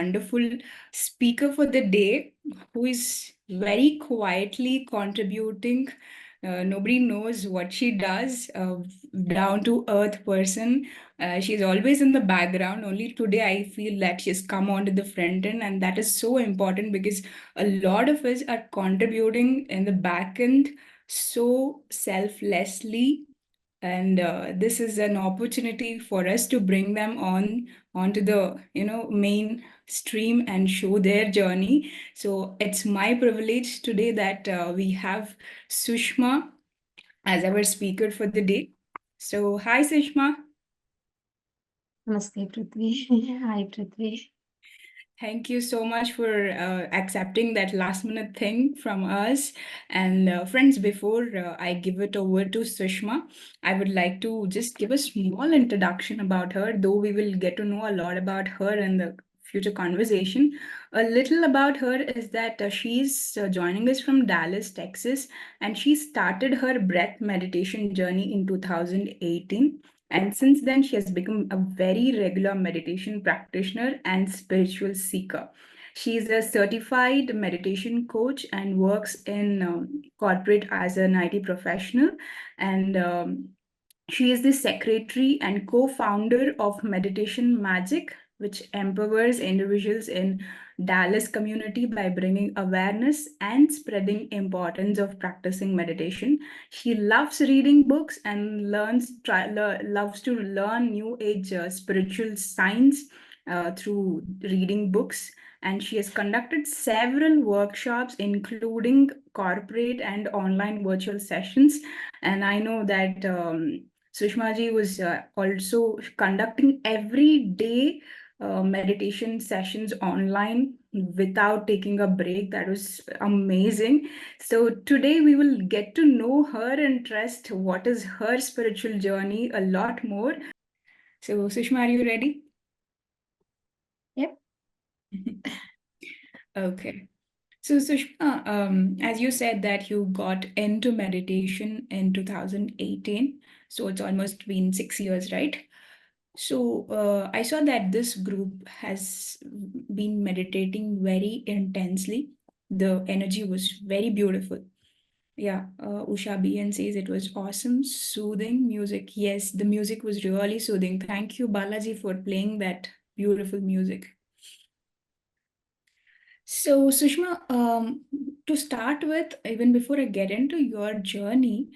wonderful speaker for the day who is very quietly contributing. Nobody knows what she does, down to earth person. She's always in the background. Only today I feel that she's come onto the front end, and that is so important because a lot of us are contributing in the back end so selflessly, and this is an opportunity for us to bring them onto the main stream and show their journey. So it's my privilege today that we have Sushma as our speaker for the day. So hi Sushma. Namaste, Prithvi. Hi, Prithvi. Thank you so much for accepting that last minute thing from us. And friends, before I give it over to Sushma, I would like to just give a small introduction about her, though we will get to know a lot about her in the future conversation. A little about her is that she's joining us from Dallas, Texas, and she started her breath meditation journey in 2018. And since then, she has become a very regular meditation practitioner and spiritual seeker. She is a certified meditation coach and works in corporate as an IT professional. And she is the secretary and co-founder of Meditation Magic, which empowers individuals in Dallas community by bringing awareness and spreading importance of practicing meditation. She loves reading books and loves to learn new age spiritual science through reading books. And she has conducted several workshops, including corporate and online virtual sessions. And I know that Sushma ji was also conducting every day meditation sessions online without taking a break. That was amazing. So today we will get to know her and trust what is her spiritual journey a lot more. So Sushma, are you ready? Yep. Okay. So Sushma, as you said that you got into meditation in 2018, so it's almost been 6 years, right? So I saw that this group has been meditating very intensely. The energy was very beautiful. Yeah, Usha BN says it was awesome, soothing music. Yes, the music was really soothing. Thank you, Balaji, for playing that beautiful music. So, Sushma, to start with, even before I get into your journey,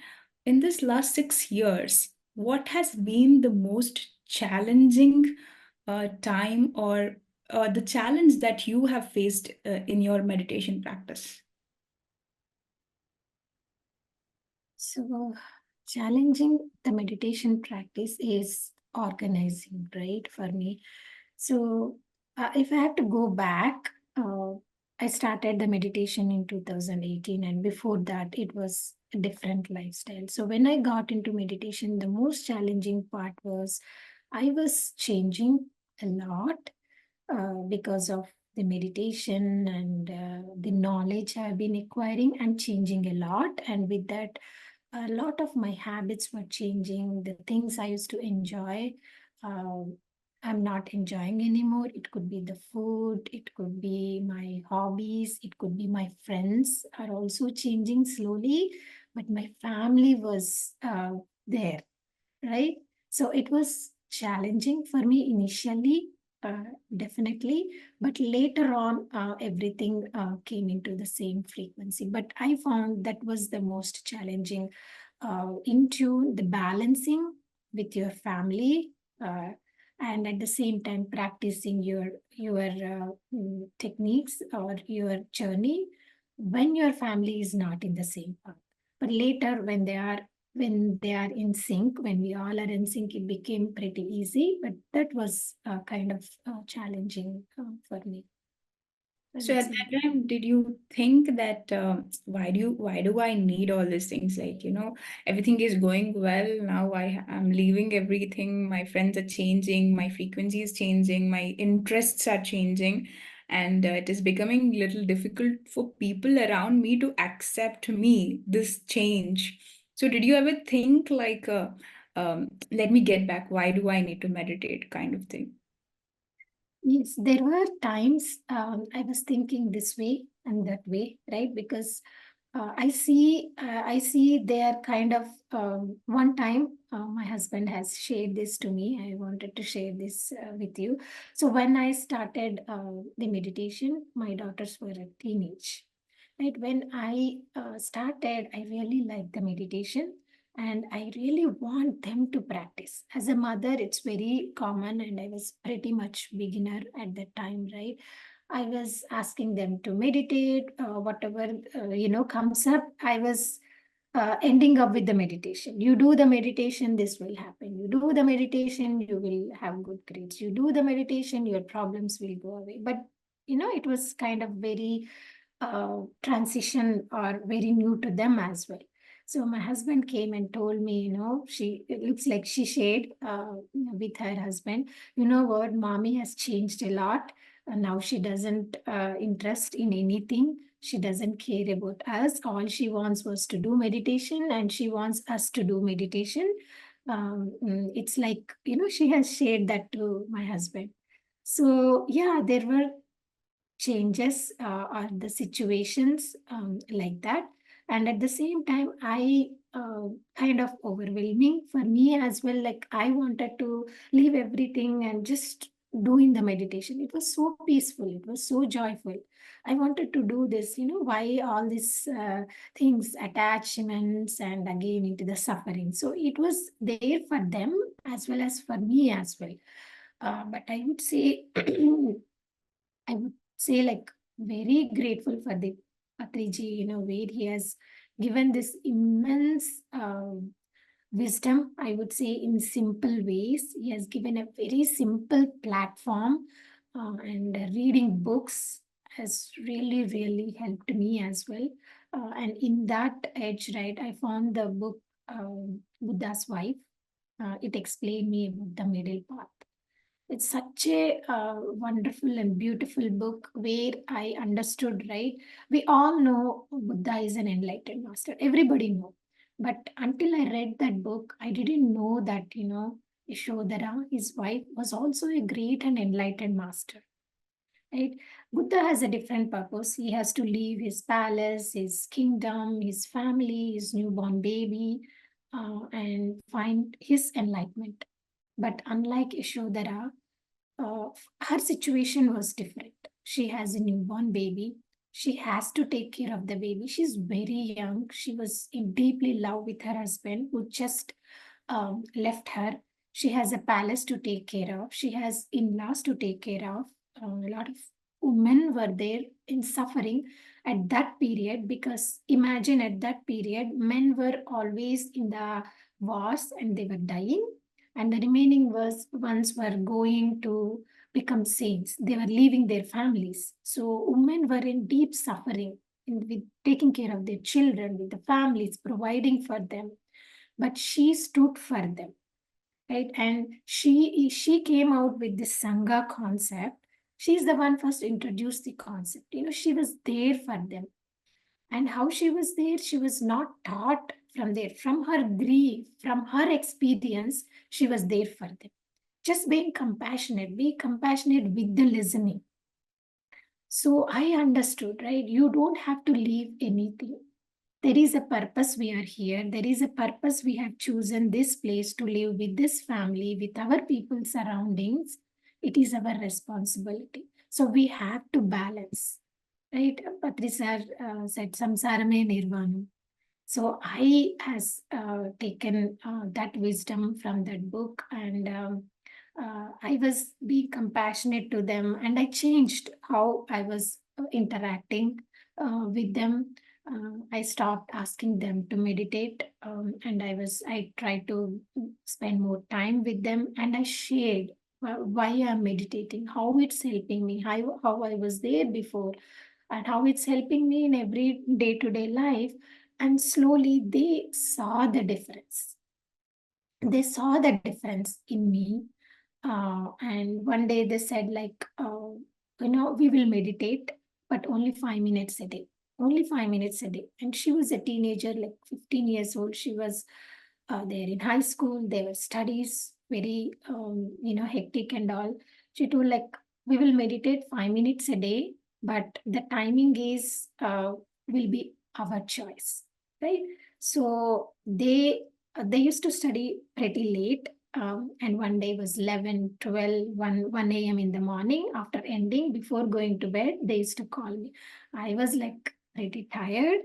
in this last 6 years, what has been the most challenging time or the challenge that you have faced in your meditation practice? So, challenging the meditation practice is organizing, right, for me. So, if I have to go back, I started the meditation in 2018, and before that, it was a different lifestyle. So, when I got into meditation, the most challenging part was I was changing a lot because of the meditation and the knowledge I've been acquiring and changing a lot. And with that, a lot of my habits were changing. The things I used to enjoy, uh, I'm not enjoying anymore. It could be the food, it could be my hobbies, it could be my friends are also changing slowly, but my family was there, right? So it was challenging for me initially, uh, definitely, but later on, everything came into the same frequency. But I found that was the most challenging, into the balancing with your family. And at the same time practicing your techniques or your journey when your family is not in the same path, but later when they are in sync, when we all are in sync, it became pretty easy. But that was kind of challenging for me, I So would at say. that time, did you think that why do I need all these things? Like, everything is going well. Now I'm leaving everything. My friends are changing, my frequency is changing, my interests are changing, and it is becoming a little difficult for people around me to accept me, this change. So did you ever think like, let me get back, why do I need to meditate kind of thing? Yes, there were times I was thinking this way and that way, right? Because I see they are kind of one time my husband has shared this to me. I wanted to share this with you. So when I started the meditation, my daughters were a teenage. Right when I started, I really liked the meditation, and I really want them to practice. As a mother, it's very common, and I was pretty much beginner at that time, right? I was asking them to meditate, whatever comes up. I was ending up with the meditation. You do the meditation, this will happen. You do the meditation, you will have good grades. You do the meditation, your problems will go away. But it was kind of very transition or very new to them as well. So my husband came and told me, it looks like she shared with her husband, you know what, mommy has changed a lot. Now she doesn't interest in anything. She doesn't care about us. All she wants was to do meditation, and she wants us to do meditation. It's like, she has shared that to my husband. So yeah, there were changes or the situations like that, and at the same time I kind of overwhelming for me as well, like I wanted to leave everything and just doing the meditation. It was so peaceful, it was so joyful. I wanted to do this, why all these things, attachments, and again into the suffering. So it was there for them as well as for me as well. But I would say I would say, like, very grateful for the Patriji, where he has given this immense wisdom, I would say, in simple ways. He has given a very simple platform, and reading books has really, really helped me as well. And in that edge, right, I found the book Buddha's Wife. It explained me about the middle path. It's such a wonderful and beautiful book where I understood, right? We all know Buddha is an enlightened master. Everybody know. But until I read that book, I didn't know that, Yashodhara, his wife, was also a great and enlightened master. Right? Buddha has a different purpose. He has to leave his palace, his kingdom, his family, his newborn baby, and find his enlightenment. But unlike Yashodhara, uh, her situation was different. She has a newborn baby. She has to take care of the baby. She's very young. She was in deeply love with her husband, who just left her. She has a palace to take care of. She has in-laws to take care of. A lot of women were there in suffering at that period, because imagine, at that period men were always in the wars and they were dying, and the remaining was ones were going to become saints. They were leaving their families. So women were in deep suffering with taking care of their children, with the families, providing for them. But she stood for them, right? And she came out with this Sangha concept. She's the one first introduced the concept. She was there for them. And how she was there, she was not taught from there. From her grief, from her experience, she was there for them. Just being compassionate, be compassionate with the listening. So I understood, right? You don't have to leave anything. There is a purpose we are here. There is a purpose we have chosen this place to live with this family, with our people surroundings. It is our responsibility. So we have to balance, right? Patri sir said, samsarame nirvanam. So I has taken that wisdom from that book, and I was being compassionate to them, and I changed how I was interacting with them. I stopped asking them to meditate, and I tried to spend more time with them, and I shared why I'm meditating, how it's helping me, how I was there before, and how it's helping me in every day-to-day life. And slowly they saw the difference. They saw the difference in me. And one day they said, like, we will meditate, but only 5 minutes a day. Only 5 minutes a day. And she was a teenager, like 15 years old. She was there in high school. There were studies, very, hectic and all. She told, like, we will meditate 5 minutes a day, but the timing is will be our choice, right? So they used to study pretty late, and one day was 11, 12, 1 a.m. in the morning. After ending, before going to bed, they used to call me. I was like pretty tired,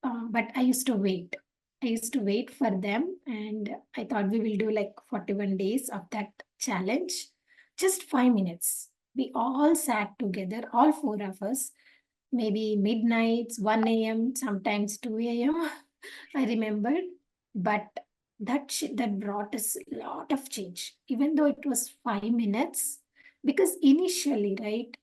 but I used to wait. I used to wait for them, and I thought we will do like 41 days of that challenge, just 5 minutes. We all sat together, all four of us, maybe midnights, 1 a.m., sometimes 2 a.m. I remembered, but that brought us a lot of change, even though it was 5 minutes. Because initially, right,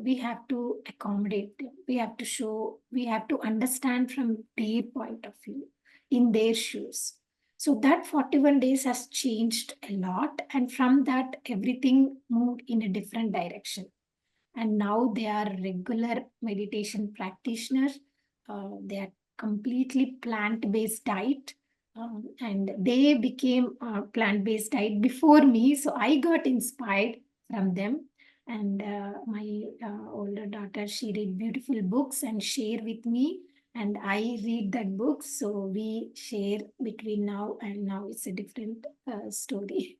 we have to accommodate them. We have to show, we have to understand from their point of view, in their shoes. So that 41 days has changed a lot. And from that, everything moved in a different direction, and now they are regular meditation practitioners. They are completely plant-based diet, and they became plant-based diet before me, so I got inspired from them. And my older daughter, she read beautiful books and share with me, and I read that book, so we share between now and now. It's a different story.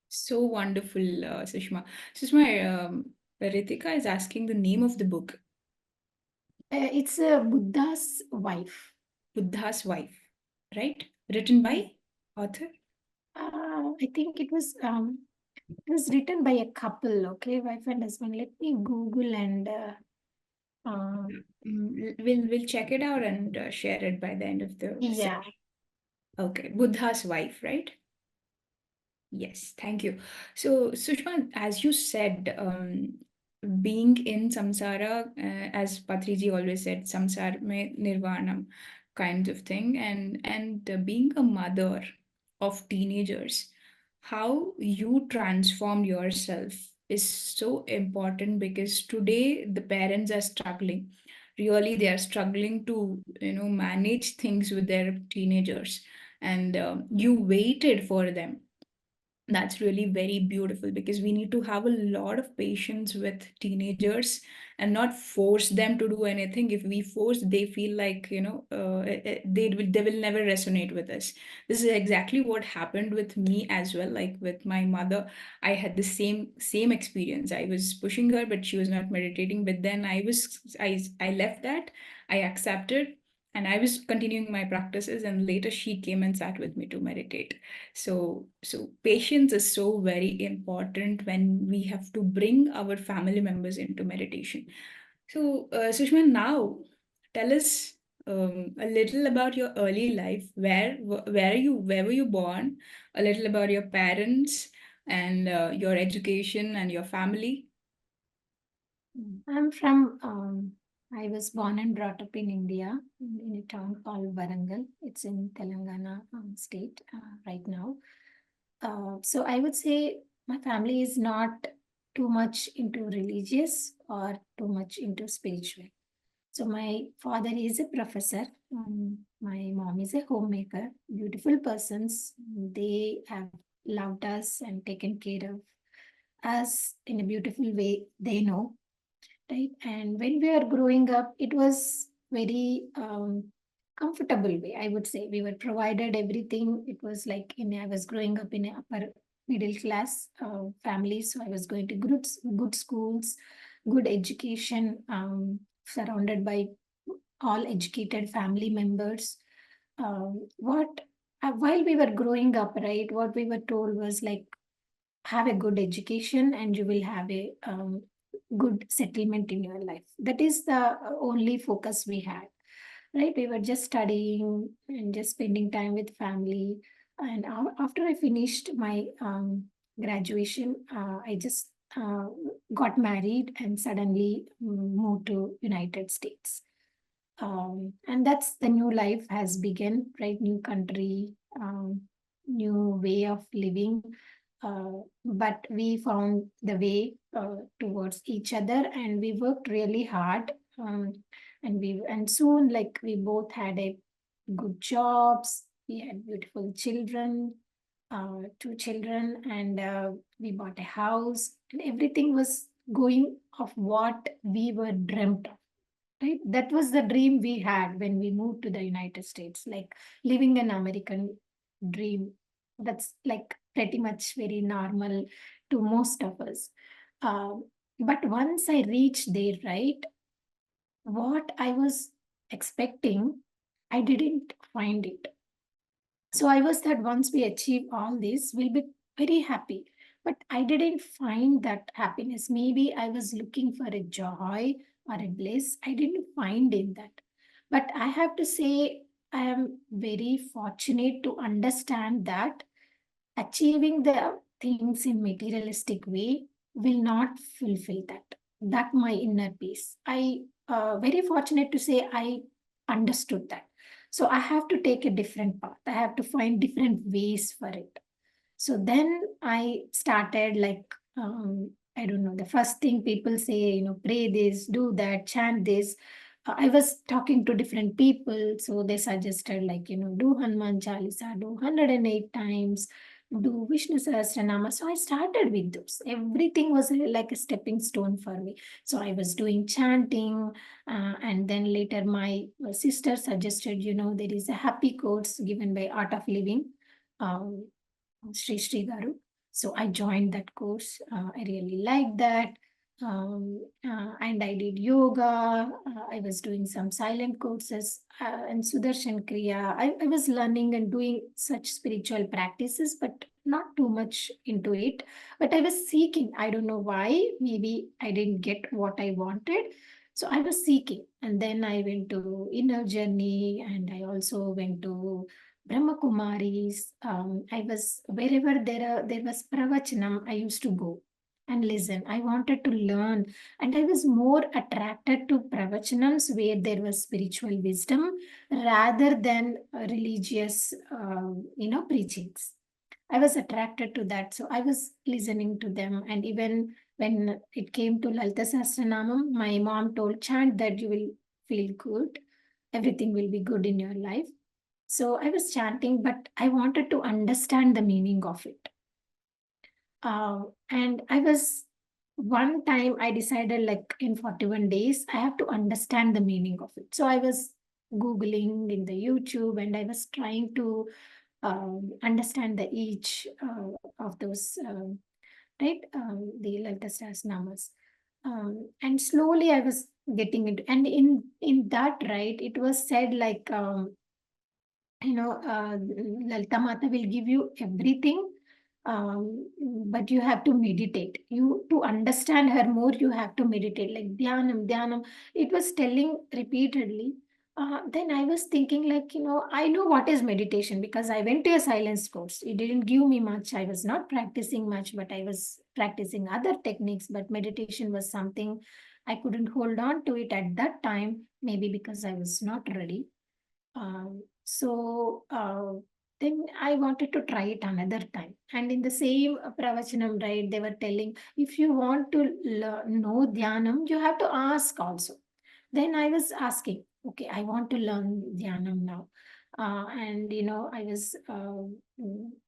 So wonderful, Sushma. Sushma, Ritika is asking the name of the book, It's a Buddha's wife. Buddha's Wife, right? Written by author? I think it was written by a couple, okay, wife and husband. Let me Google and We'll check it out and share it by the end of the yeah. session. Okay, Buddha's Wife, right? Yes, thank you. So, Sushma, as you said, being in samsara, as Patriji always said, samsara mein nirvanam kind of thing, and being a mother of teenagers, how you transform yourself is so important because today the parents are struggling. Really, they are struggling to manage things with their teenagers, and you waited for them. That's really very beautiful because we need to have a lot of patience with teenagers and not force them to do anything. If we force, they feel like, they will never resonate with us. This is exactly what happened with me as well. Like with my mother, I had the same experience. I was pushing her, but she was not meditating. But then I left that. I accepted, and I was continuing my practices. And later she came and sat with me to meditate. So patience is so very important when we have to bring our family members into meditation. So, Sushma, now tell us a little about your early life. Where were you born? A little about your parents and your education and your family. I'm from, I was born and brought up in India, in a town called Varangal. It's in Telangana state right now. So I would say my family is not too much into religious or too much into spiritual. So my father is a professor. My mom is a homemaker. Beautiful persons. They have loved us and taken care of us in a beautiful way. They know, right? And when we were growing up, it was very comfortable way. I would say we were provided everything. It was like I was growing up in a upper middle class family, so I was going to good schools, good education, surrounded by all educated family members. What While we were growing up, right, what we were told was like, have a good education and you will have a good settlement in your life. That is the only focus we had, right? We were just studying and just spending time with family. And after I finished my graduation, I just got married and suddenly moved to United States. And that's the new life has begun, right? New country, new way of living. But we found the way towards each other, and we worked really hard. And soon, like, we both had a good jobs. We had beautiful children, two children, and we bought a house. and everything was going of what we were dreamt of. Right? That was the dream we had when we moved to the United States, like living an American dream. That's like pretty much very normal to most of us. Um, but once I reached there, right, what I was expecting, I didn't find it. So I was that once we achieve all this, we'll be very happy. But I didn't find that happiness. Maybe I was looking for a joy or a bliss. I didn't find in that. But I have to say, I am very fortunate to understand that achieving the things in materialistic way will not fulfill that my inner peace. I very fortunate to say I understood that. So I have to take a different path. I have to find different ways for it. So then I started like, I don't know, the first thing people say, pray this, do that, chant this. I was talking to different people. So they suggested like, do Hanuman Chalisa, do 108 times, do Vishnu Sahasranama. So I started with those. Everything was like a stepping stone for me. So I was doing chanting. And then later my sister suggested, there is a happy course given by Art of Living. Um, Sri Garu. So I joined that course. I really liked that. And I did yoga. I was doing some silent courses and Sudarshan Kriya. I was learning and doing such spiritual practices, but not too much into it. But I was seeking. I don't know why. Maybe I didn't get what I wanted. So I was seeking. And then I went to Inner Journey and I also went to Brahma Kumaris. I was wherever there was pravachanam, I used to go and listen. I wanted to learn, and I was more attracted to pravachanams where there was spiritual wisdom rather than religious, preachings. I was attracted to that, so I was listening to them. And even when it came to Lalita Sahasranamam, my mom told, chant that you will feel good, everything will be good in your life. So I was chanting, but I wanted to understand the meaning of it. And I was, one time I decided like in 41 days, I have to understand the meaning of it. So I was Googling in the YouTube and I was trying to understand the each of those, right, the Lalita Sahasranamas. And slowly I was getting it. And in that, right, it was said like, Lalita Mata will give you everything, but you have to meditate. You to understand her more, you have to meditate. Like dhyanam, dhyanam. It was telling repeatedly. Then I was thinking, like, I know what is meditation because I went to a silence course. It didn't give me much. I was not practicing much, but I was practicing other techniques. But meditation was something I couldn't hold on to it at that time, maybe because I was not ready. So then I wanted to try it another time. And in the same pravachanam, right, they were telling if you want to know dhyanam, you have to ask also. Then I was asking, okay, I want to learn dhyanam now. And I was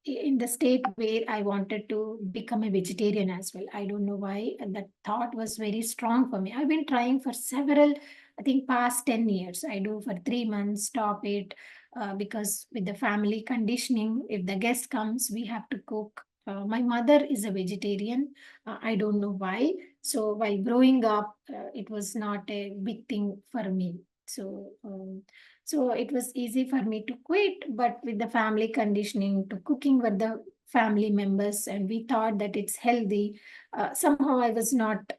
in the state where I wanted to become a vegetarian as well. I don't know why that thought was very strong for me. I've been trying for several, I think, past 10 years. I do for 3 months, stop it, because with the family conditioning, if the guest comes, we have to cook. My mother is a vegetarian. I don't know why. So while growing up, it was not a big thing for me. So it was easy for me to quit, but with the family conditioning to cooking with the family members, and we thought that it's healthy. Somehow I was not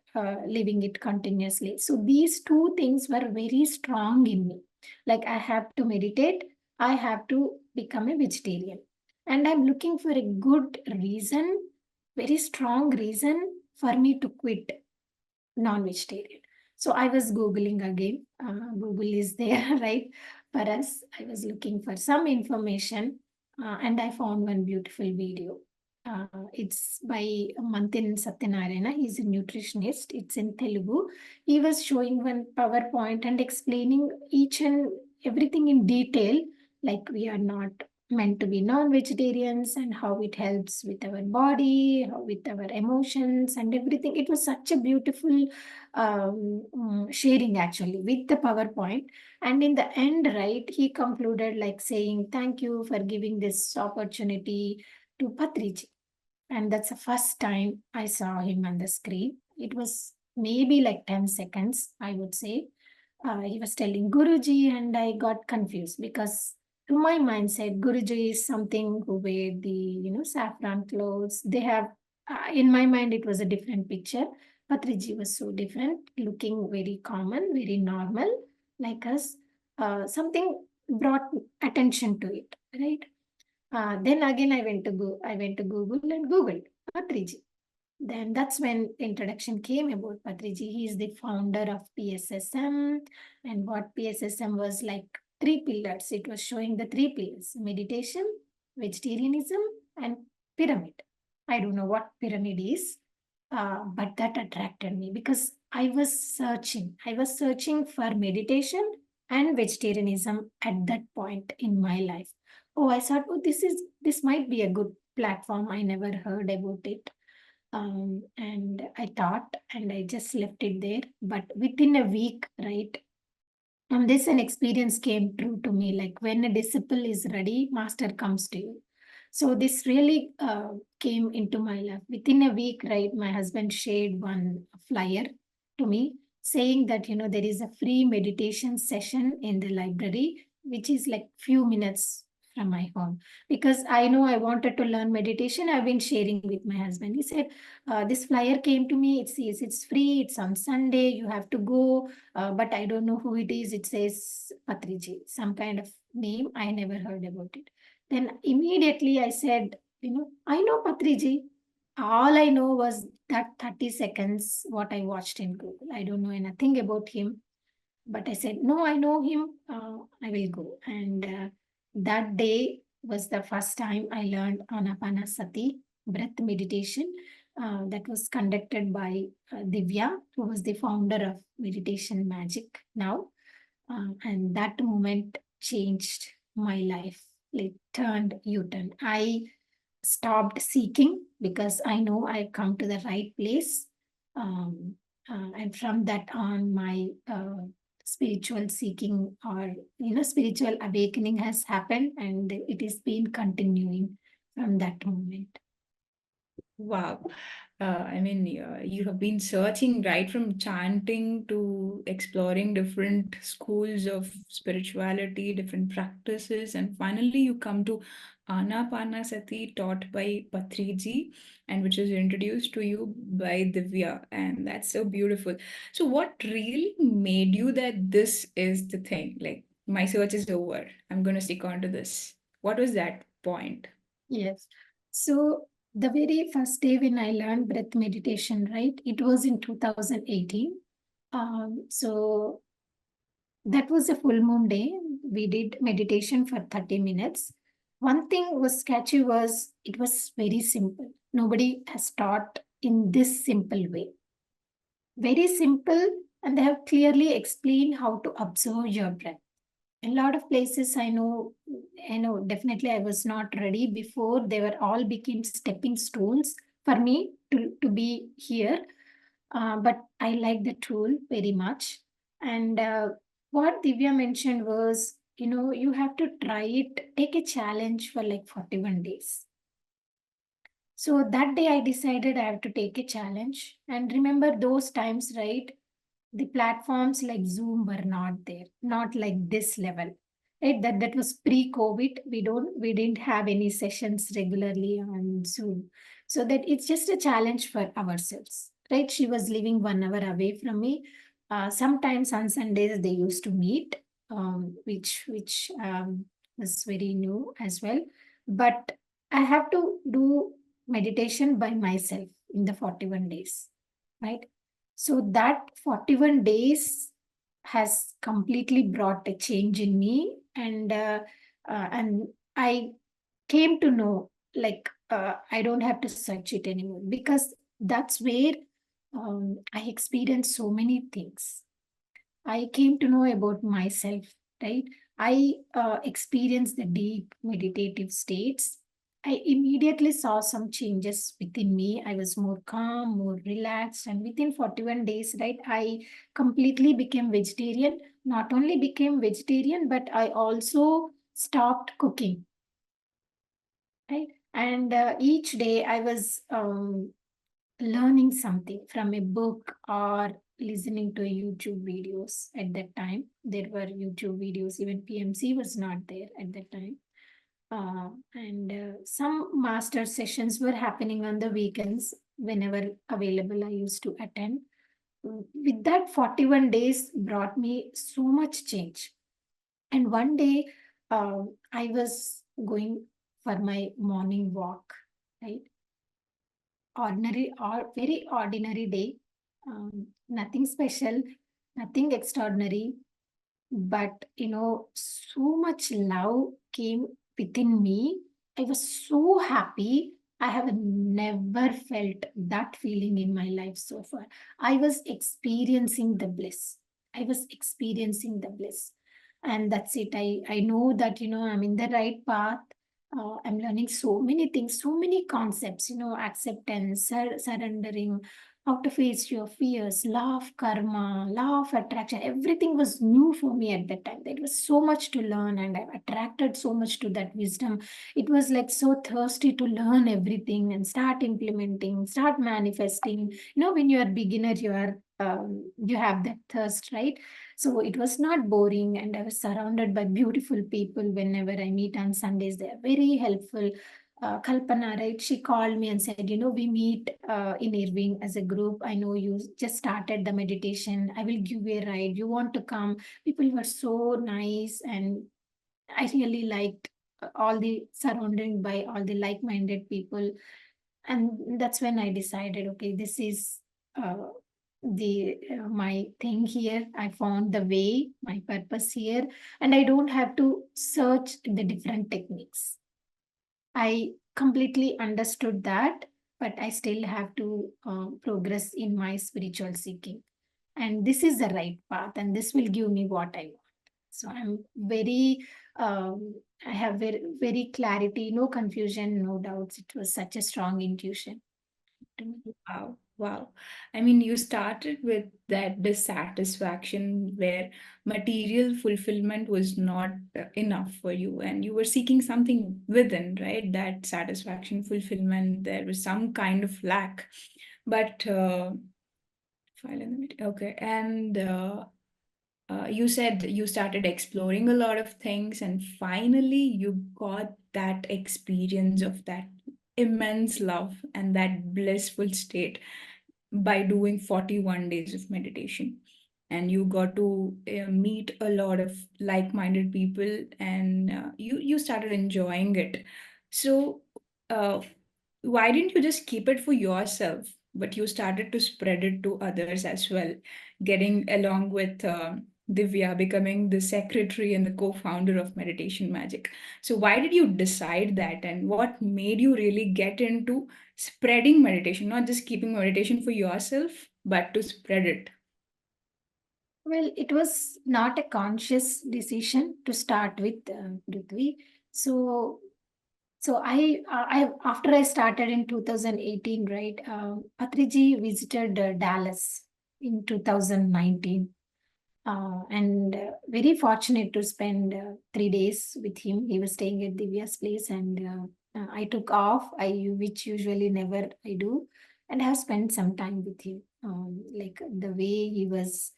living it continuously. So these two things were very strong in me. Like I have to meditate, I have to become a vegetarian. And I'm looking for a good reason, very strong reason for me to quit non-vegetarian. So I was Googling again. Google is there, right? For us, I was looking for some information and I found one beautiful video. It's by Manthin Satyanarayana. He's a nutritionist. It's in Telugu. He was showing one PowerPoint and explaining each and everything in detail. Like we are not meant to be non-vegetarians and how it helps with our body, with our emotions and everything. It was such a beautiful sharing actually with the PowerPoint. And in the end, right, he concluded like saying, thank you for giving this opportunity to Patriji. And that's the first time I saw him on the screen. It was maybe like 10 seconds, I would say. He was telling Guruji, and I got confused because to my mindset, Guruji is something who wear the saffron clothes. They have in my mind it was a different picture. Patriji was so different, looking very common, very normal, like us. Something brought attention to it, right? Then again, I went to Google and Googled Patriji. Then that's when introduction came about Patriji. He is the founder of PSSM, and what PSSM was like three pillars. It was showing the three pillars: meditation, vegetarianism, and pyramid. I don't know what pyramid is, but that attracted me because I was searching. I was searching for meditation and vegetarianism at that point in my life. Oh, I thought, oh, this might be a good platform. I never heard about it. And I thought, and I just left it there. But within a week, right, and this an experience came true to me. Like when a disciple is ready, master comes to you. So this really came into my life. Within a week, right, my husband shared one flyer to me saying that, there is a free meditation session in the library, which is like few minutes from my home. Because I know I wanted to learn meditation, I've been sharing with my husband. He said, this flyer came to me. It says it's free. It's on Sunday. You have to go, but I don't know who it is. It says Patriji, some kind of name. I never heard about it. Then immediately I said, I know Patriji. All I know was that 30 seconds what I watched in Google. I don't know anything about him. But I said, no, I know him. I will go. And that day was the first time I learned Anapanasati breath meditation. That was conducted by Divya, who was the founder of Meditation Magic now. And that moment changed my life. It turned U-turn. I stopped seeking because I know I come to the right place. And from that on, my spiritual seeking or spiritual awakening has happened, and it has been continuing from that moment. Wow. I mean, you have been searching right from chanting to exploring different schools of spirituality, different practices, and finally you come to Anapanasati taught by Patriji, and which is introduced to you by Divya, and that's so beautiful. So, what really made you that this is the thing? Like, my search is over. I'm going to stick on to this. What was that point? Yes. So the very first day when I learned breath meditation, right, it was in 2018. So that was a full moon day. We did meditation for 30 minutes. One thing was sketchy was it was very simple. Nobody has taught in this simple way. Very simple, and they have clearly explained how to observe your breath. A lot of places I know definitely I was not ready before. They were all became stepping stones for me to be here. But I like the tool very much. And what Divya mentioned was, you have to try it, take a challenge for like 41 days. So that day I decided I have to take a challenge. And remember those times, right? The platforms like Zoom were not there, not like this level. Right? That was pre-COVID. We didn't have any sessions regularly on Zoom. So that it's just a challenge for ourselves. Right? She was living 1 hour away from me. Sometimes on Sundays they used to meet, which was very new as well. But I have to do meditation by myself in the 41 days. Right? So that 41 days has completely brought a change in me, and I came to know like I don't have to search it anymore because that's where I experienced so many things. I came to know about myself, right? I experienced the deep meditative states. I immediately saw some changes within me. I was more calm, more relaxed, and within 41 days, right, I completely became vegetarian. Not only became vegetarian, but I also stopped cooking, right? And each day I was learning something from a book or listening to YouTube videos. At that time, there were YouTube videos, even PMC was not there at that time. And some master sessions were happening on the weekends. Whenever available, I used to attend. With that, 41 days brought me so much change. And one day, I was going for my morning walk, right? Ordinary or very ordinary day, nothing special, nothing extraordinary, but so much love came within me. I was so happy. I have never felt that feeling in my life so far. I was experiencing the bliss. I was experiencing the bliss. And that's it. I know that I'm in the right path. I'm learning so many things, so many concepts, acceptance, surrendering, how to face your fears, law of karma, law of attraction. Everything was new for me at that time. There was so much to learn, and I attracted so much to that wisdom. It was like so thirsty to learn everything and start implementing, start manifesting. When you are beginner, you have that thirst, right? So it was not boring, and I was surrounded by beautiful people. Whenever I meet on Sundays, they are very helpful. Kalpana, right? She called me and said, we meet in Irving as a group. I know you just started the meditation. I will give you a ride. You want to come? People were so nice, and I really liked all the surrounding by all the like-minded people. And that's when I decided, okay, this is uh, the my thing here. I found the way, my purpose here, and I don't have to search the different techniques. I completely understood that, but I still have to progress in my spiritual seeking. And this is the right path, and this will give me what I want. So I'm very, I have very, very clarity, no confusion, no doubts. It was such a strong intuition to me. Wow, wow. I mean, you started with that dissatisfaction where material fulfillment was not enough for you, and you were seeking something within, right? That satisfaction, fulfillment, there was some kind of lack. But file in the okay, and you said you started exploring a lot of things, and finally you got that experience of that immense love and that blissful state by doing 41 days of meditation. And you got to meet a lot of like-minded people, and you started enjoying it. So uh, why didn't you just keep it for yourself, but you started to spread it to others as well, getting along with Divya, becoming the secretary and the co-founder of Meditation Magic? So why did you decide that, and what made you really get into spreading meditation, not just keeping meditation for yourself, but to spread it? Well, it was not a conscious decision to start with, Prithvi. So, I after I started in 2018, right? Patriji visited Dallas in 2019, and very fortunate to spend 3 days with him. He was staying at Divya's place, and I took off. Which usually never I do, and I have spent some time with him. Like the way he was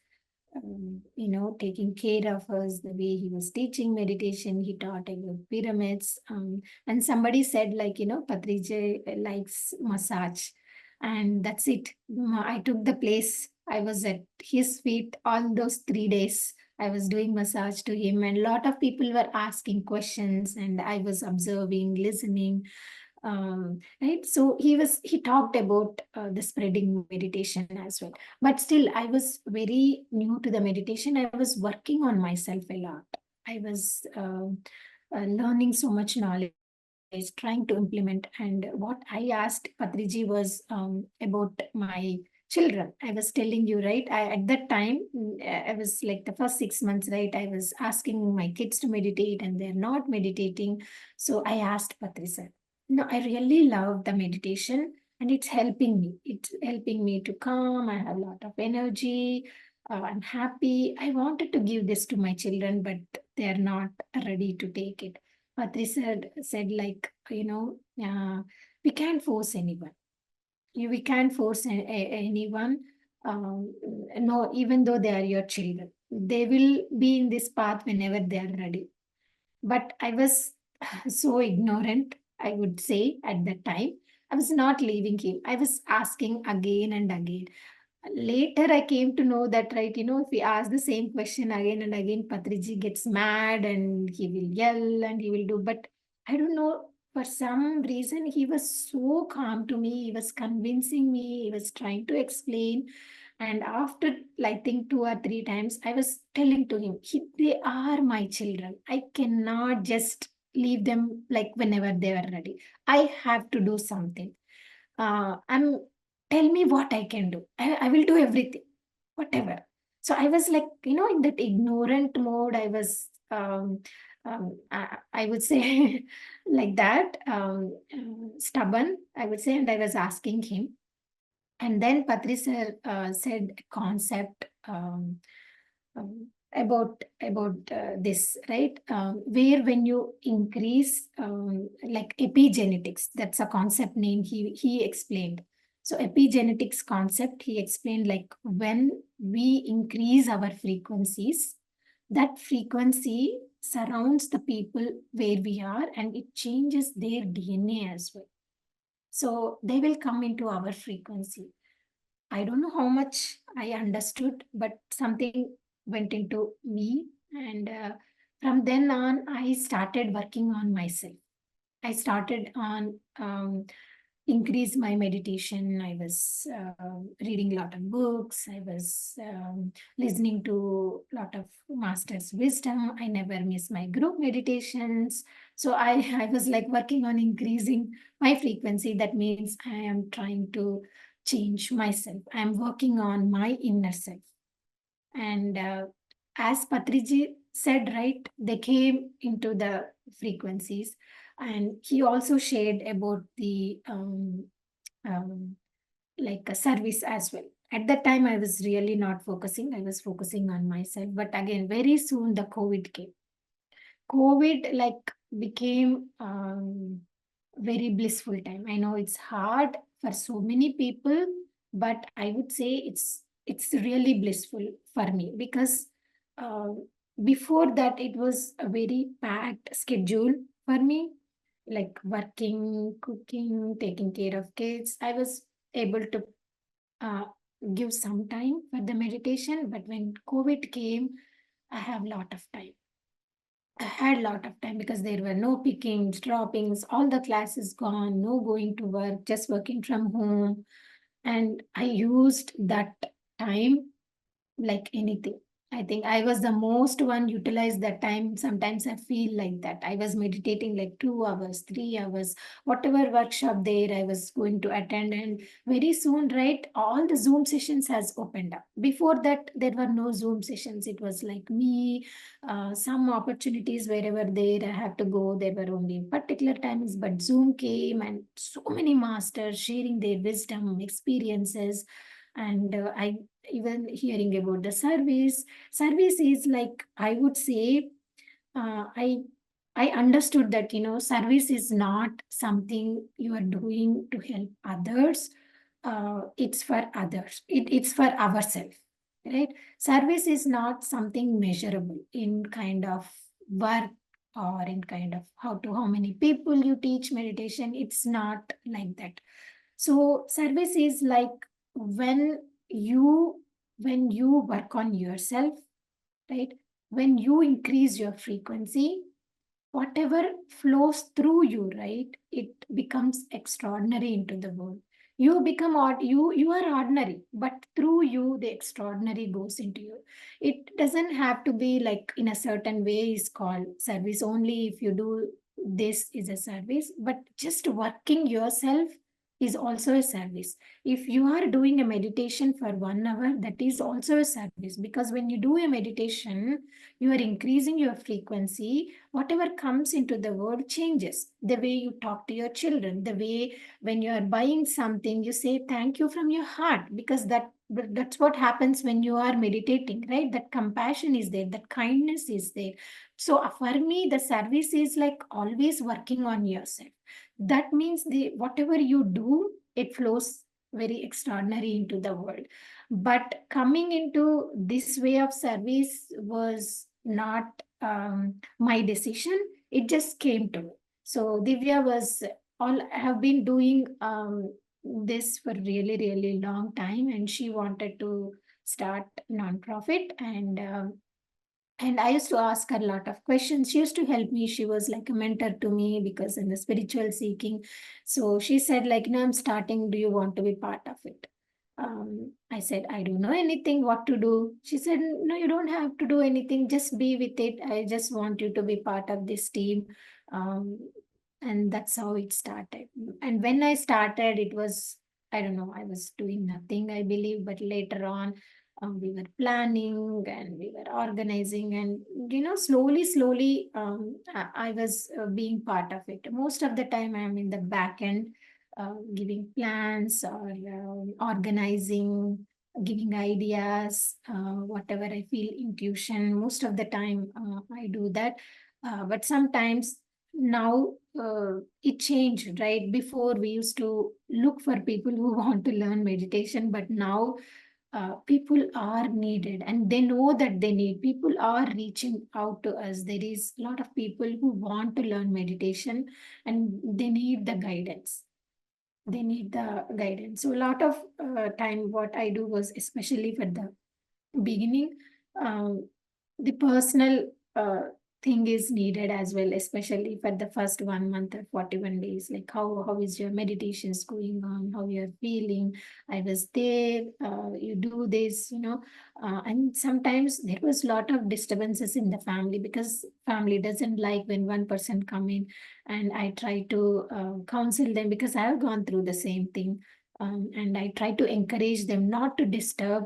taking care of us, the way he was teaching meditation, he taught about pyramids. And somebody said, like, Patriji likes massage. And that's it. I took the place. I was at his feet all those 3 days. I was doing massage to him, and a lot of people were asking questions, and I was observing, listening. Right, so he talked about the spreading meditation as well, but still I was very new to the meditation. I was working on myself a lot. I was learning so much knowledge, trying to implement. And what I asked Patriji was about my children. I was telling you, right? At that time, I was like the first 6 months, right? I was asking my kids to meditate and they're not meditating. So I asked Patri sir, no, I really love the meditation and it's helping me. It's helping me to calm. I have a lot of energy. I'm happy. I wanted to give this to my children, but they're not ready to take it. Patri said like, we can't force anyone. We can't force anyone. No, even though they are your children, they will be in this path whenever they are ready. But I was so ignorant, I would say, at that time. I was not leaving him. I was asking again and again. Later, I came to know that, right, if we ask the same question again and again, Patriji gets mad and he will yell and he will do. But I don't know, for some reason, he was so calm to me. He was convincing me, he was trying to explain. And after, I think 2 or 3 times, I was telling to him, they are my children. I cannot just leave them like whenever they are ready. I have to do something. I'm tell me what I can do. I will do everything, whatever. So I was like, in that ignorant mode, I was, I would say like that, stubborn, I would say, and I was asking him. And then Patri sir said a concept about this, right? Where when you increase like epigenetics, that's a concept name he explained. So epigenetics concept he explained, like when we increase our frequencies, that frequency surrounds the people where we are and it changes their DNA as well. So they will come into our frequency. I don't know how much I understood, but something went into me. And from then on, I started working on myself. I started on increase my meditation. I was reading a lot of books. I was listening to a lot of master's wisdom. I never miss my group meditations. So I was like working on increasing my frequency. That means I am trying to change myself. I'm working on my inner self. And as Patriji said, right, they came into the frequencies. And he also shared about the um, like a service as well. At that time, I was really not focusing. I was focusing on myself. But again, very soon the COVID came. COVID like became very blissful time. I know it's hard for so many people, but I would say it's really blissful for me because uh, before that it was a very packed schedule for me, like working, cooking, taking care of kids. I was able to uh, give some time for the meditation, but when COVID came, I have a lot of time. I had a lot of time because there were no pickings, droppings, all the classes gone, no going to work, just working from home. And I used that time like anything. I think I was the most one utilized that time. Sometimes I feel like that. I was meditating like 2 hours, 3 hours, whatever workshop there I was going to attend. And very soon, right, all the Zoom sessions has opened up. Before that, there were no Zoom sessions. It was like me, some opportunities wherever there I have to go. There were only particular times, but Zoom came and so many masters sharing their wisdom, experiences. And I even hearing about the service is like, I would say, uh, i I understood that service is not something you are doing to help others. It's for others, it's for ourselves, right? Service is not something measurable in kind of work or in kind of how many people you teach meditation. It's not like that. So service is like when you when you work on yourself, right? When you increase your frequency, whatever flows through you, right? It becomes extraordinary into the world. You become odd, you are ordinary, but through you the extraordinary goes into you. It doesn't have to be like in a certain way is called service. Only if you do this is a service, but just working yourself is also a service. If you are doing a meditation for 1 hour, that is also a service, because when you do a meditation, you are increasing your frequency. Whatever comes into the world changes. The way you talk to your children, the way when you are buying something, you say thank you from your heart, because that's what happens when you are meditating, right? That compassion is there, that kindness is there. So for me, the service is like always working on yourself. That means the whatever you do, it flows very extraordinary into the world. But coming into this way of service was not my decision. It just came to me. So Divya was all have been doing this for really long time, and she wanted to start nonprofit. And I used to ask her a lot of questions. She used to help me. She was like a mentor to me because in the spiritual seeking. So she said, like, I'm starting. Do you want to be part of it? I said, I don't know anything what to do. She said, no, you don't have to do anything. Just be with it. I just want you to be part of this team. Um, and that's how it started. And when I started, it was, I don't know, I was doing nothing, I believe. But later on, we were planning and we were organizing, and slowly I was being part of it. Most of the time I'm in the back end, giving plans or organizing, giving ideas, whatever I feel intuition. Most of the time I do that. But sometimes now it changed, right? Before we used to look for people who want to learn meditation, but now people are needed, and they know that they need. People are reaching out to us. There is a lot of people who want to learn meditation, and they need the guidance. So a lot of time what I do was, especially for the beginning, um, the personal thing is needed as well, especially for the first 1 month or 41 days. Like, how is your meditations going on, how you're feeling. I was there, you do this, and sometimes there was a lot of disturbances in the family, because family doesn't like when one person come in. And I try to counsel them, because I have gone through the same thing. And I try to encourage them not to disturb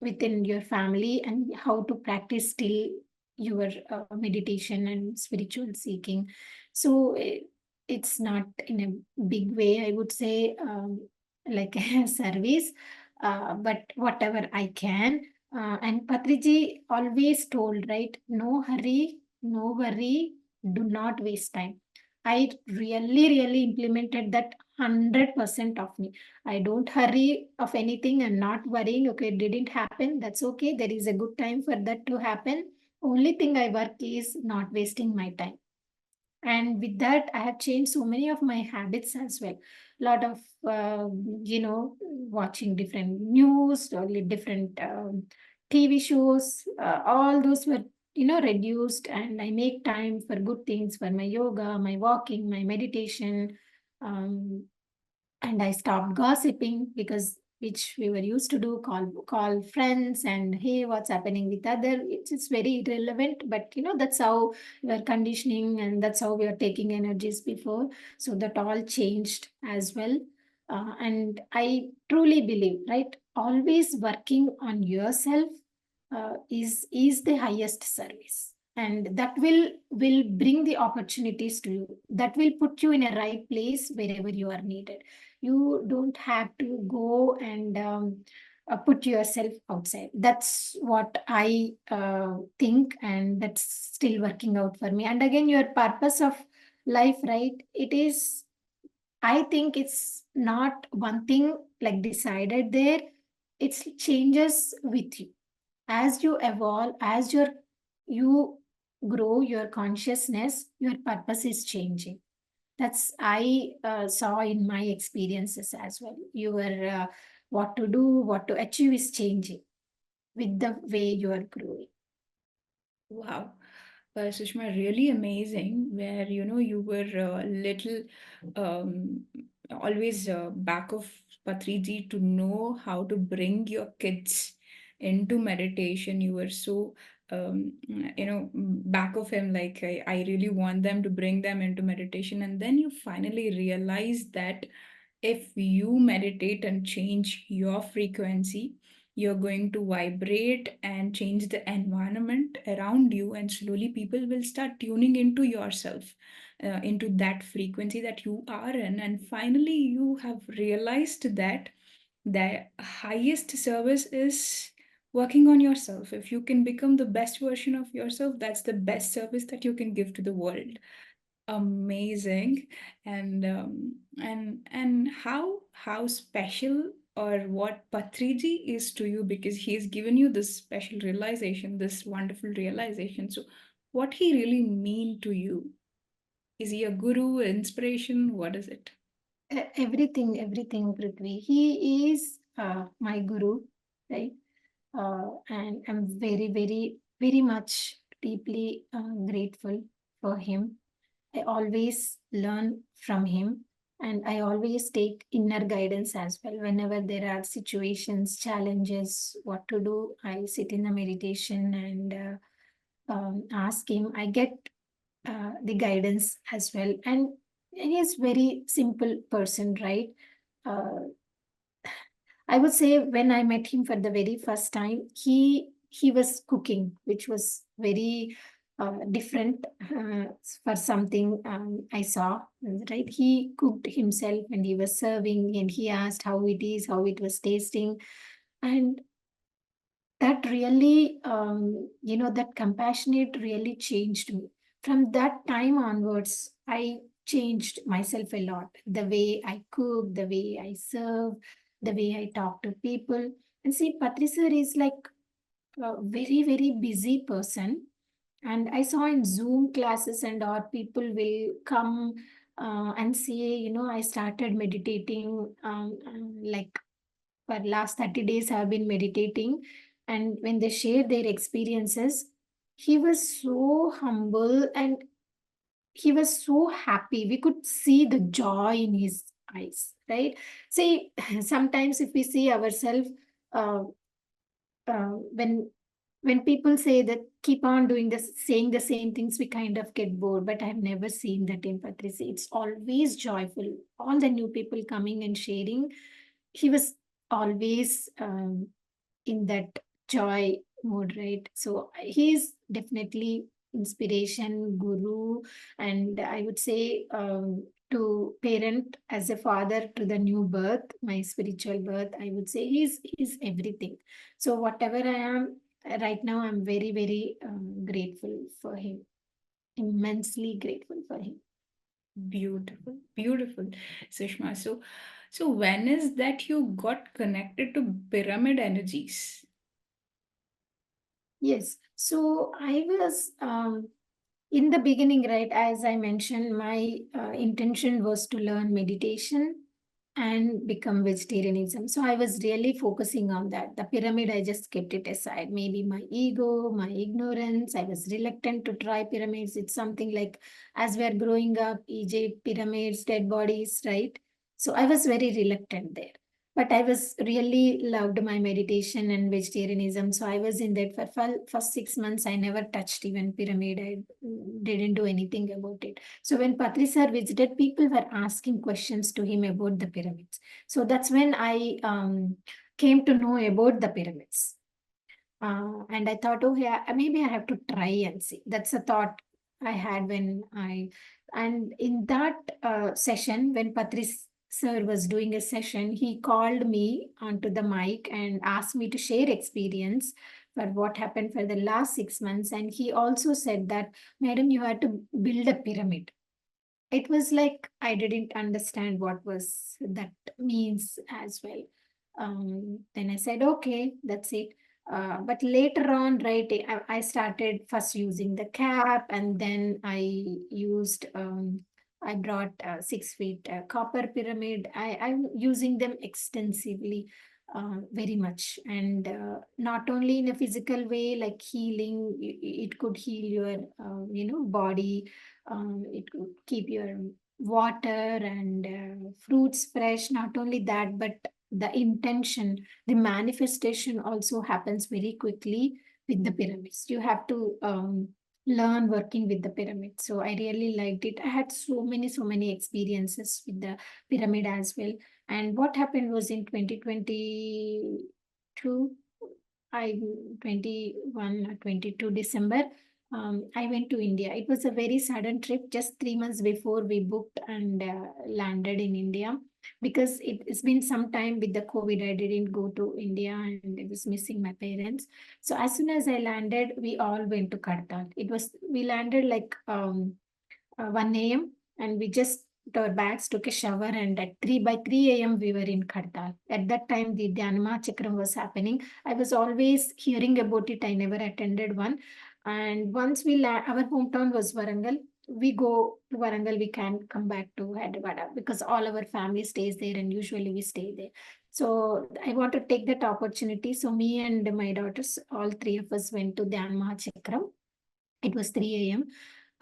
within your family, and how to practice still your meditation and spiritual seeking. So it's not in a big way, I would say, like a service, but whatever I can. And Patriji always told, right, no hurry, no worry, do not waste time. I really implemented that 100% of me. I don't hurry of anything and not worrying. Okay, it didn't happen. That's okay. There is a good time for that to happen. Only thing I work is not wasting my time. And with that, I have changed so many of my habits as well. A lot of, watching different news or different TV shows. All those were, reduced. And I make time for good things, for my yoga, my walking, my meditation. Um, and I stopped gossiping, because which we were used to do, call friends and, hey, what's happening with other. It's very irrelevant, but that's how we are conditioning, and that's how we are taking energies before. So that all changed as well. And I truly believe, right, always working on yourself is the highest service, and that will bring the opportunities to you, that will put you in a right place wherever you are needed. You don't have to go and put yourself outside. That's what I think, and that's still working out for me. And again, your purpose of life, right, it is, I think it's not one thing like decided there. It changes with you as you evolve, as you grow your consciousness. Your purpose is changing. That's I saw in my experiences as well. Your what to do, what to achieve is changing with the way you are growing. Wow. Sushma, really amazing. Where you were little um, always back of Patriji to know how to bring your kids into meditation. You were so back of him, like I really want them to bring them into meditation. And then you finally realize that If you meditate and change your frequency, you're going to vibrate and change the environment around you, and slowly people will start tuning into yourself, into that frequency that you are in. And finally, you have realized that the highest service is working on yourself. If you can become the best version of yourself, that's the best service that you can give to the world. Amazing. And how special or what Patriji is to you, because he has given you this special realization, this wonderful realization. So what he really mean to you? Is he a guru, inspiration? What is it? Everything, Prithvi. He is my guru, right? And I'm very much deeply grateful for him. I always learn from him, and I always take inner guidance as well. Whenever there are situations, challenges, what to do, I sit in a meditation and ask him. I get the guidance as well. And he is very simple person, right? Uh, I would say when I met him for the very first time, he was cooking, which was very different for something I saw. Right, he cooked himself and he was serving, and he asked how it is, how it was tasting, and that really, that compassionate really changed me. From that time onwards, I changed myself a lot. The way I cook, the way I serve, the way I talk to people. And see, Patri sir is like a very busy person. And I saw in Zoom classes and all, people will come and say, I started meditating like for last 30 days I've been meditating. And when they share their experiences, he was so humble and he was so happy. We could see the joy in his eyes, right? See, sometimes if we see ourselves, uh, when people say that keep on doing this, saying the same things, we kind of get bored. But I've never seen that in Patricia. It's always joyful. All the new people coming and sharing, he was always in that joy mode, right? So he's definitely inspiration, guru, and I would say to parent as a father to the new birth, my spiritual birth. I would say he's everything. So whatever I am right now, I'm very grateful for him. Immensely grateful for him. Beautiful, beautiful, Sushma. So when is that you got connected to pyramid energies? Yes. So I was in the beginning, right, as I mentioned, my intention was to learn meditation and become vegetarianism. So I was really focusing on that. The pyramid, I just kept it aside. Maybe my ego, my ignorance. I was reluctant to try pyramids. It's something like as we're growing up, Egypt, pyramids, dead bodies, right? So I was very reluctant there. But I was really loved my meditation and vegetarianism. So I was in that for first 6 months. I never touched even pyramid. I didn't do anything about it. So when Patri sir visited, people were asking questions to him about the pyramids. So that's when I came to know about the pyramids. And I thought, oh yeah, maybe I have to try and see. That's a thought I had and in that session, when Patris sir was doing a session, he called me onto the mic and asked me to share experience for what happened for the last 6 months. And he also said that, Madam, you had to build a pyramid. It was like I didn't understand what was that means as well. Then I said, okay, that's it. But later on, right, I started first using the cap, and then I brought 6 feet copper pyramid. I'm using them extensively, very much. And not only in a physical way, like healing, it could heal your, body. It could keep your water and fruits fresh. Not only that, but the intention, the manifestation also happens very quickly with the pyramids. You have to learn working with the pyramid. So I really liked it. I had so many experiences with the pyramid as well. And what happened was in 2022, I 21 or 22 December, I went to India. It was a very sudden trip, just 3 months before we booked and landed in India, because it's been some time with the COVID. I didn't go to India and I was missing my parents. So as soon as I landed, we all went to Kartal. We landed like 1 a.m. and we just took our bags, took a shower, and at 3 a.m. we were in Kartal. At that time, the Dhyanama Chakram was happening. I was always hearing about it. I never attended one. And once our hometown was Varangal. We go to Varangal, we can't come back to Hyderabad because all our family stays there and usually we stay there. So I want to take that opportunity. So me and my daughters, all three of us went to Dhyanama Chakram. It was 3 a.m.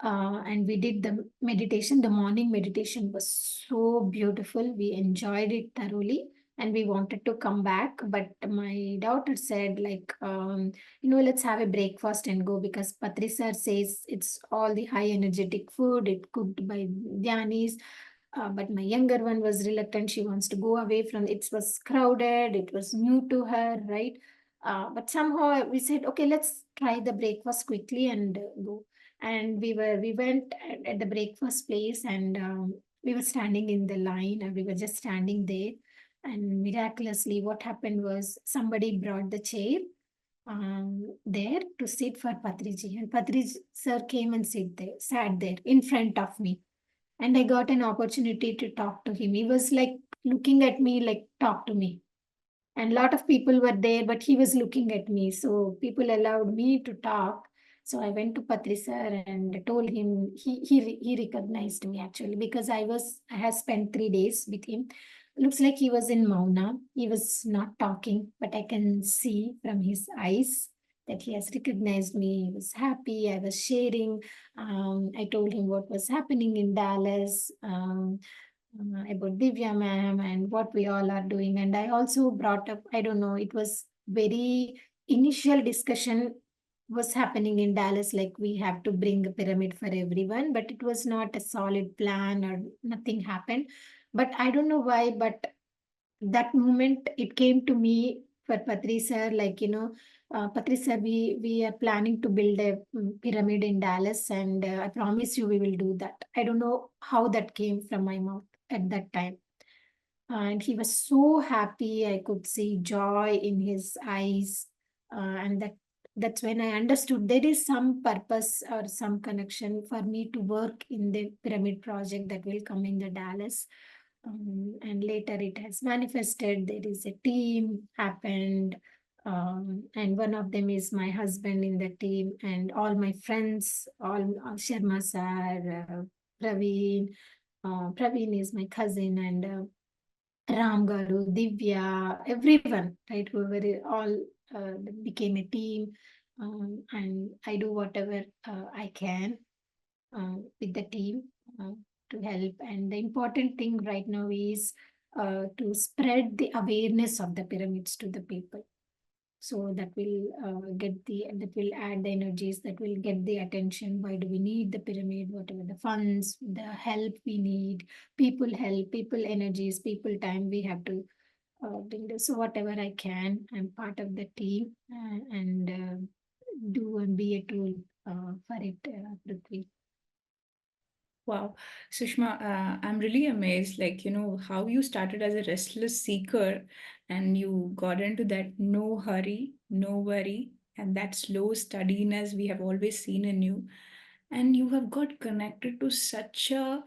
And we did the meditation. The morning meditation was so beautiful. We enjoyed it thoroughly and we wanted to come back. But my daughter said, like, let's have a breakfast and go, because Patri sir says it's all the high energetic food, it cooked by Dhyanis. But my younger one was reluctant. She wants to go away from it. Was crowded. It was new to her, right? But somehow we said, okay, let's try the breakfast quickly and go. And we went at the breakfast place, and we were standing in the line, and we were just standing there. And miraculously, what happened was somebody brought the chair there to sit for Patriji, and Patriji sir came and sat there in front of me, and I got an opportunity to talk to him. He was like looking at me, like, talk to me. And a lot of people were there, but he was looking at me. So people allowed me to talk. So I went to Patri sir and told him. He recognized me actually, because I had spent 3 days with him. Looks like he was in Mauna. He was not talking, but I can see from his eyes that he has recognized me. He was happy. I was sharing. I told him what was happening in Dallas. About Divya ma'am and what we all are doing. And I also brought up, I don't know, it was very initial discussion was happening in Dallas, like we have to bring a pyramid for everyone, but it was not a solid plan or nothing happened. But I don't know why, but that moment it came to me for Patri sir, like, Patri sir, we are planning to build a pyramid in Dallas, and I promise you we will do that. I don't know how that came from my mouth at that time. And he was so happy. I could see joy in his eyes. And that's when I understood there is some purpose or some connection for me to work in the pyramid project that will come in the Dallas. And later it has manifested. There is a team happened. And one of them is my husband in the team, and all my friends, all Sharma sir, Praveen. Praveen is my cousin, and Ram Garu, Divya, everyone, right? All became a team. And I do whatever I can with the team uh, to help. And the important thing right now is to spread the awareness of the pyramids to the people. So that will that will add the energies, that will get the attention. Why do we need the pyramid? Whatever the funds, the help we need, people help, people energies, people time, we have to bring this. So whatever I can, I'm part of the team, and do and be a tool for it, Prithvi. Wow, Sushma, I'm really amazed, like, how you started as a restless seeker and you got into that no hurry, no worry, and that slow steadiness we have always seen in you. And you have got connected to such an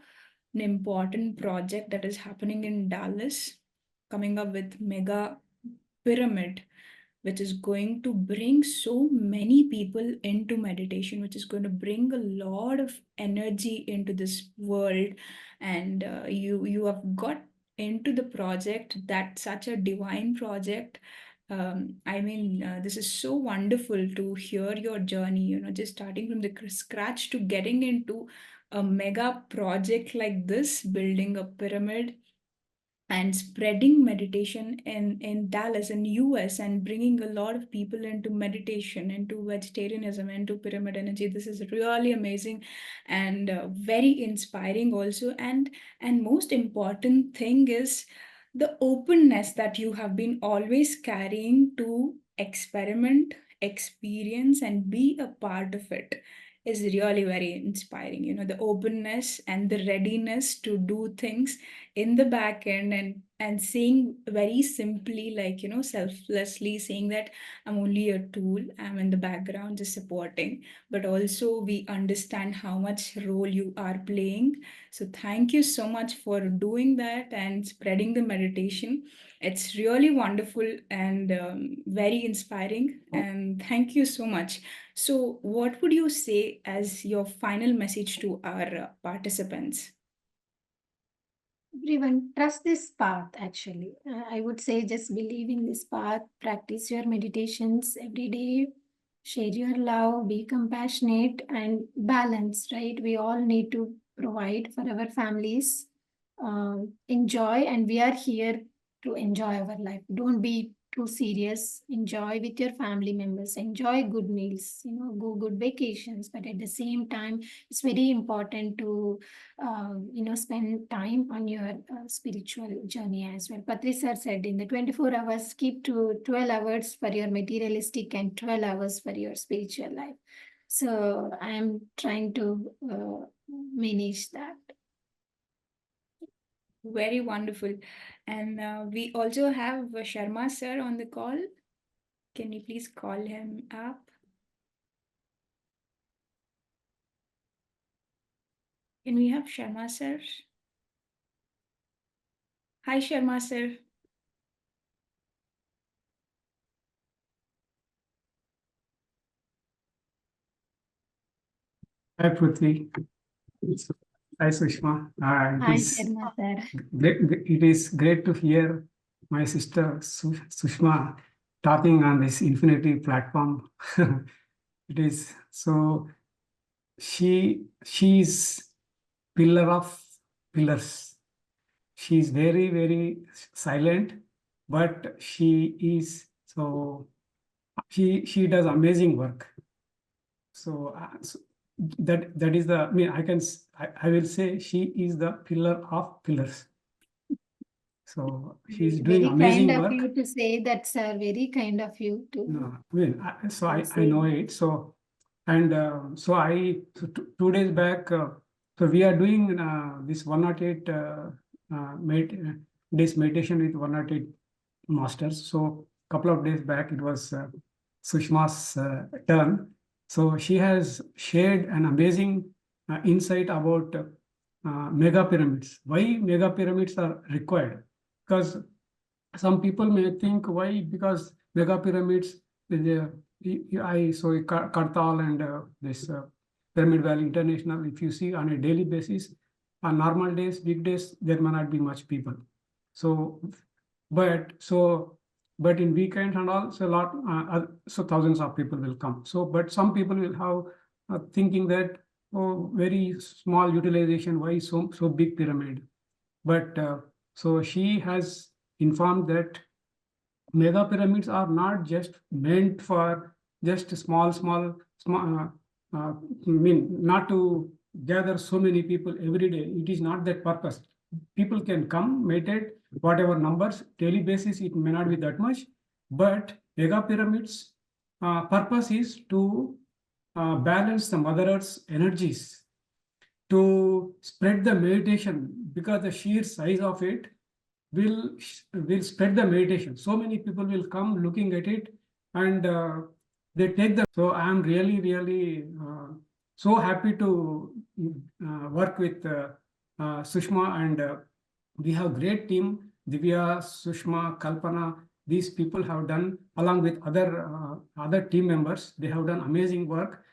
important project that is happening in Dallas, coming up with mega pyramid, which is going to bring so many people into meditation, which is going to bring a lot of energy into this world. And you have got into the project, that such a divine project. I mean, this is so wonderful to hear your journey, just starting from the scratch to getting into a mega project like this, building a pyramid. and spreading meditation in Dallas in US, and bringing a lot of people into meditation, into vegetarianism, into pyramid energy. This is really amazing and very inspiring also. And most important thing is the openness that you have been always carrying to experiment, experience, and be a part of it is really very inspiring. The openness and the readiness to do things in the back end, and saying very simply, like, selflessly saying that I'm only a tool, I'm in the background just supporting, but also we understand how much role you are playing. So thank you so much for doing that and spreading the meditation. It's really wonderful and very inspiring, and thank you so much. So what would you say as your final message to our participants? Everyone, trust this path actually. I would say just believe in this path, practice your meditations every day, share your love, be compassionate and balance, right? We all need to provide for our families, enjoy, and we are here to enjoy our life. Don't be too serious. Enjoy with your family members, enjoy good meals, go good vacations, but at the same time, it's very important to spend time on your spiritual journey as well. Patri sir said in the 24 hours, keep to 12 hours for your materialistic and 12 hours for your spiritual life. So I am trying to manage that. Very wonderful. And we also have Sharma sir on the call. Can you please call him up? Can we have Sharma sir? Hi, Sharma sir. Hi, Prithvi. Hi, Sushma. Hi, Sharma sir. It is great to hear my sister Sushma talking on this infinity platform. It is so she's pillar of pillars. She's very, very silent, but she is so she does amazing work. So, that is the, I mean, I will say she is the pillar of pillars. So she's doing Very amazing kind of work. you to say that, sir. Very kind of you to. No, I mean, I know it. So, and so 2 days back, so we are doing this 108 days meditation with 108 masters. So couple of days back, it was Sushma's turn. So she has shared an amazing insight about mega pyramids. Why mega pyramids are required? Because some people may think why, because mega pyramids, I saw Kartal and this Pyramid Valley International. If you see on a daily basis, on normal days, weekdays, there may not be much people. So, but in weekends and all, so so thousands of people will come. So, but some people will have thinking that, oh, very small utilization, why so big pyramid? But so she has informed that mega pyramids are not just meant for just small, I mean, not to gather so many people every day. It is not that purpose. People can come, meditate, whatever numbers, daily basis, it may not be that much, but mega pyramids purpose is to balance the Mother Earth's energies, to spread the meditation, because the sheer size of it will spread the meditation. So many people will come looking at it, and they take the. So I am really so happy to work with Sushma, and we have great team. Divya, Sushma, Kalpana. These people have done, along with other team members. They have done amazing work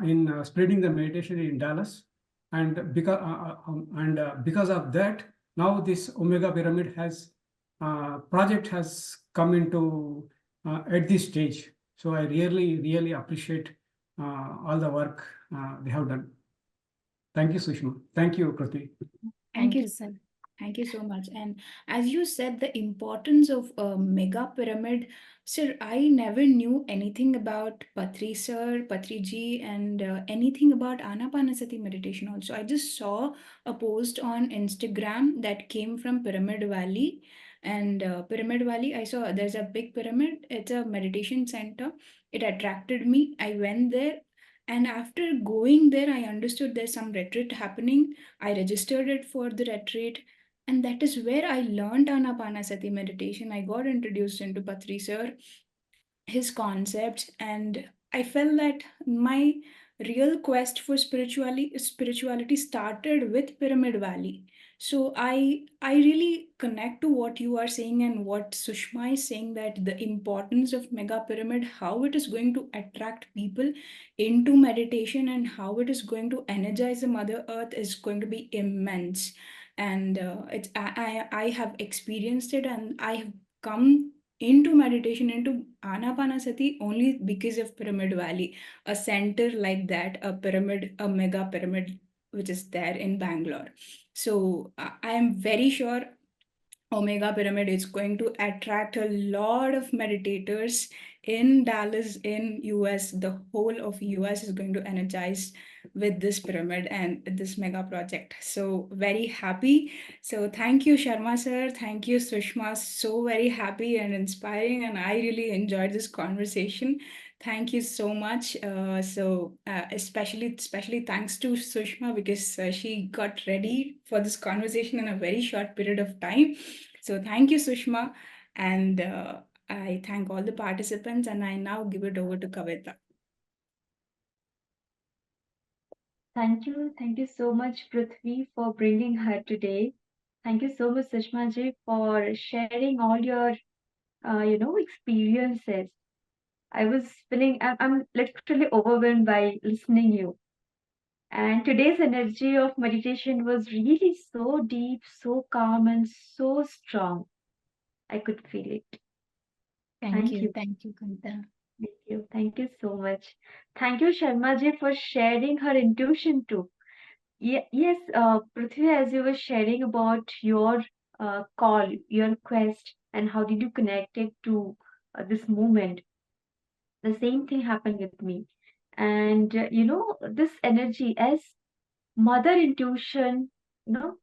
in spreading the meditation in Dallas, and because of that, now this Omega Pyramid project has come into at this stage. So I really appreciate all the work they have done. Thank you, Sushma. Thank you, Kriti. Thank you, sir. Thank you so much. And as you said, the importance of a mega pyramid, sir, I never knew anything about Patri sir, Patriji, and anything about Anapanasati meditation also. I just saw a post on Instagram that came from Pyramid Valley. And Pyramid Valley, I saw there's a big pyramid. It's a meditation center. It attracted me. I went there. And after going there, I understood there's some retreat happening. I registered it for the retreat, and that is where I learned Anapanasati meditation. I got introduced into Patri sir, his concepts, and I felt that my real quest for spirituality started with Pyramid Valley. So I really connect to what you are saying and what Sushma is saying, that the importance of mega pyramid, how it is going to attract people into meditation and how it is going to energize the mother earth is going to be immense. And I have experienced it, and I have come into meditation, into Anapanasati only because of Pyramid Valley, a center like that, a pyramid, a mega pyramid, which is there in Bangalore. So I am very sure Omega Pyramid is going to attract a lot of meditators in Dallas, in US. The whole of US is going to energize with this pyramid and this mega project. So very happy. So thank you, Sharma sir. Thank you, Sushma. So very happy and inspiring, and I really enjoyed this conversation. Thank you so much. Especially thanks to Sushma, because she got ready for this conversation in a very short period of time. So thank you, Sushma, and I thank all the participants, and I now give it over to Kavita. Thank you so much, Prithvi, for bringing her today. Thank you so much, Sushma ji, for sharing all your, experiences. I'm literally overwhelmed by listening you. And today's energy of meditation was really so deep, so calm, and so strong. I could feel it. Thank you. Thank you, Kavita. Thank you. Thank you so much. Thank you, Sharma ji, for sharing her intuition too. Yes, Prithvi, as you were sharing about your call, your quest, and how did you connect it to this movement, the same thing happened with me. And this energy as mother intuition, you know,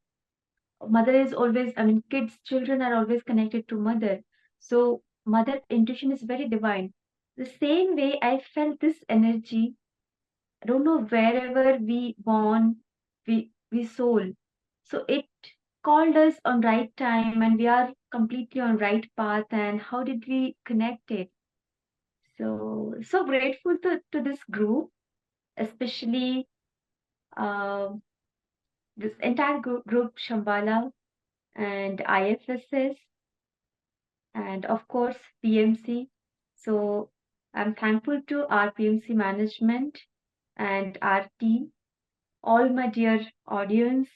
mother is always, I mean, kids, children are always connected to mother. So mother intuition is very divine. The same way I felt this energy, I don't know, wherever we born, we soul. So it called us on right time and we are completely on right path. And how did we connect it? So grateful to this group, especially uh, this entire group Shambhala and IFSS and of course PMC. So I'm thankful to our PMC management and our team, all my dear audience,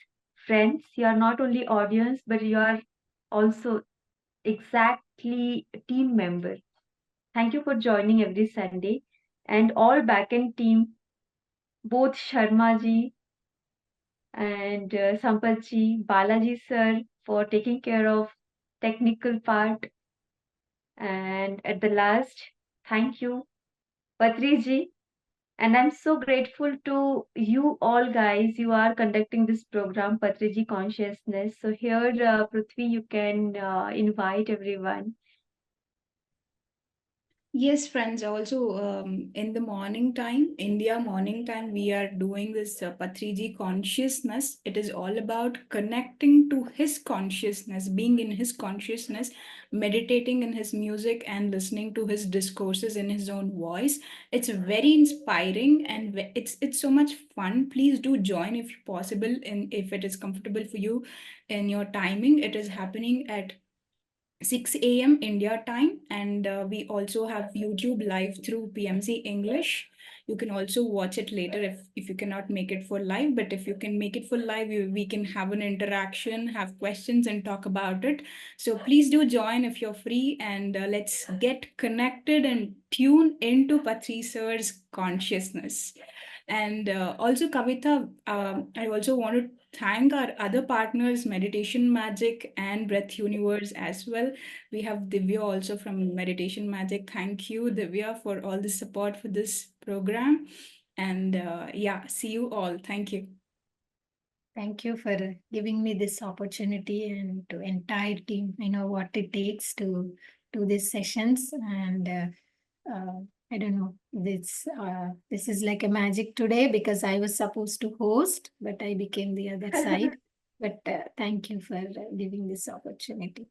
friends. You are not only audience, but you are also exactly a team member. Thank you for joining every Sunday. And all backend team, both Sharma ji and Sampath ji, Balaji sir for taking care of technical part. And at the last, thank you, Patriji. And I'm so grateful to you all guys. You are conducting this program, Patriji Consciousness. So here, Prithvi, you can invite everyone. Yes, friends. Also, in the morning time, India morning time, we are doing this Patriji consciousness. It is all about connecting to his consciousness, being in his consciousness, meditating in his music, and listening to his discourses in his own voice. It's very inspiring, and it's so much fun. Please do join if possible, and if it is comfortable for you in your timing. It is happening at 6 a.m. India time, and we also have YouTube live through PMC English. You can also watch it later if you cannot make it for live, but if you can make it for live, we can have an interaction, have questions, and talk about it. So please do join if you're free, and let's get connected and tune into Patri Sir's consciousness. And also, Kavita, I also wanted thank our other partners, Meditation Magic and Breath Universe as well. We have Divya also from Meditation Magic. Thank you, Divya, for all the support for this program. And yeah, see you all. Thank you. Thank you for giving me this opportunity, and to entire team. I know what it takes to do these sessions, and I don't know, this is like a magic today, because I was supposed to host, but I became the other side. But thank you for giving this opportunity.